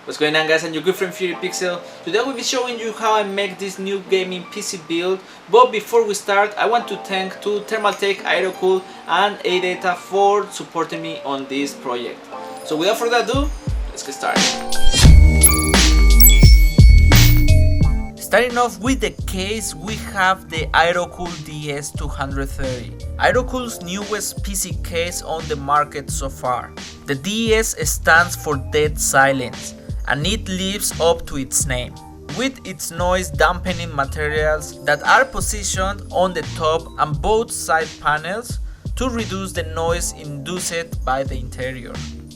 What's going on, guys? I'm your good friend Fury Pixel. Today I will be showing you how I make this new gaming PC build. But before we start, I want to thank ThermalTake, AeroCool and ADATA for supporting me on this project. So without further ado, let's get started. Starting off with the case, we have the AeroCool DS230. AeroCool's newest PC case on the market so far. The DS stands for Dead Silence, and it lives up to its name, with its noise dampening materials that are positioned on the top and both side panels to reduce the noise induced by the interior,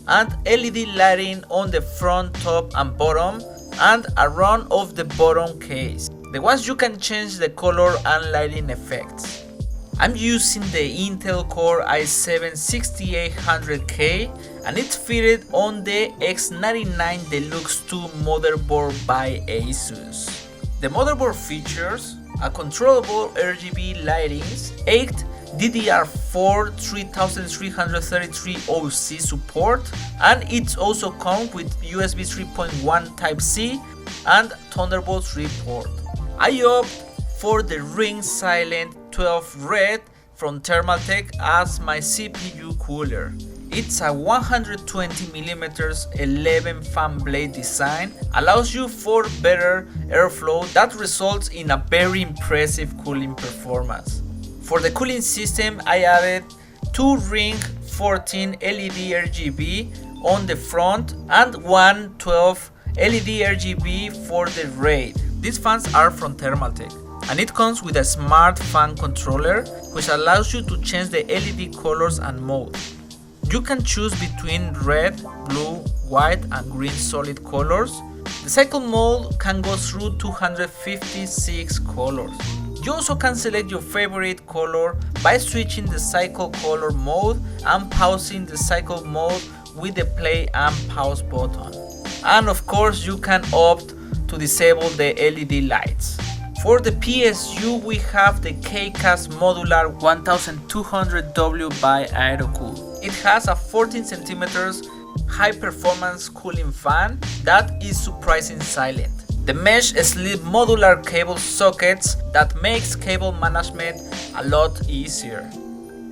and LED lighting on the front, top and bottom and around of the bottom case. The ones you can change the color and lighting effects. I'm using the Intel Core i7-6800K and it's fitted on the X99 Deluxe 2 motherboard by Asus. The motherboard features a controllable RGB lightings, 8 DDR4 3333 OC support, and it also comes with USB 3.1 Type-C and Thunderbolt 3 port. I opt for the Ring Silent 12 Red from ThermalTake as my CPU cooler. It's a 120mm 11 fan blade design, allows you for better airflow that results in a very impressive cooling performance. For the cooling system, I added 2 Ring 14 LED RGB on the front and 1 12 LED RGB for the RAID. These fans are from ThermalTake, and it comes with a smart fan controller which allows you to change the LED colors and mode. You can choose between red, blue, white and green solid colors. The cycle mode can go through 256 colors. You also can select your favorite color by switching the cycle color mode and pausing the cycle mode with the play and pause button. And of course you can opt to disable the LED lights. For the PSU, we have the KCAS Modular 1200W by AeroCool. It has a 14 cm high performance cooling fan that is surprisingly silent. The mesh sleeve modular cable sockets that makes cable management a lot easier.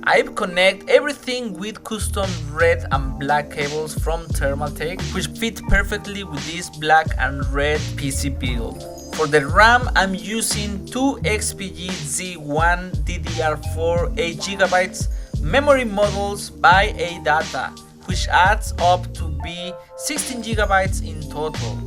I connect everything with custom red and black cables from ThermalTake, which fit perfectly with this black and red PC build. For the RAM, I'm using 2 XPG Z1 DDR4 8GB memory modules by ADATA, which adds up to be 16GB in total.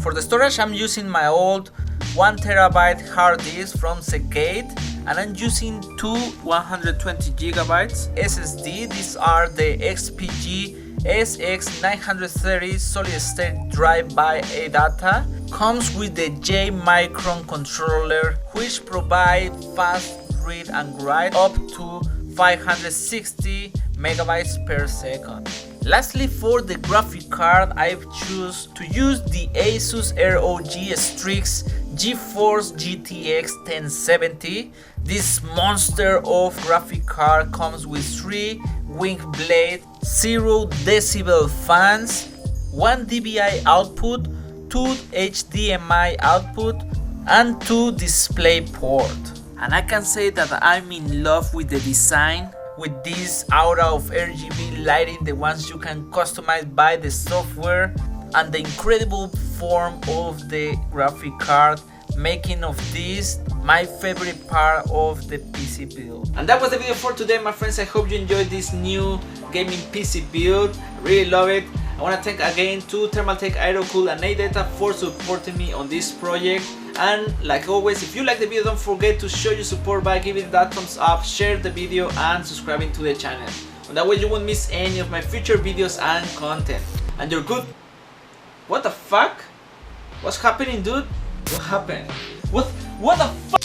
For the storage, I'm using my old 1TB hard disk from Seagate, and I'm using 2 120GB SSD. These are the XPG SX930 solid state drive by ADATA. Comes with the J Micron controller, which provides fast read and write up to 560 megabytes per second. Lastly, for the graphic card, I've chosen to use the Asus ROG Strix GeForce GTX 1070. This monster of graphic card comes with 3 wing blade, 0 decibel fans, 1 dBi output, 2 HDMI output and 2 display port. And I can say that I'm in love with the design, with this aura of RGB lighting, the ones you can customize by the software, and the incredible form of the graphic card, making of this my favorite part of the PC build. And that was the video for today, my friends. I hope you enjoyed this new gaming PC build. I really love it. I want to thank again to ThermalTake, AeroCool and ADATA for supporting me on this project. And like always, if you like the video, don't forget to show your support by giving that thumbs up, share the video and subscribing to the channel. And that way you won't miss any of my future videos and content. And you're good. What the fuck? What's happening, dude? What happened? What the fuck?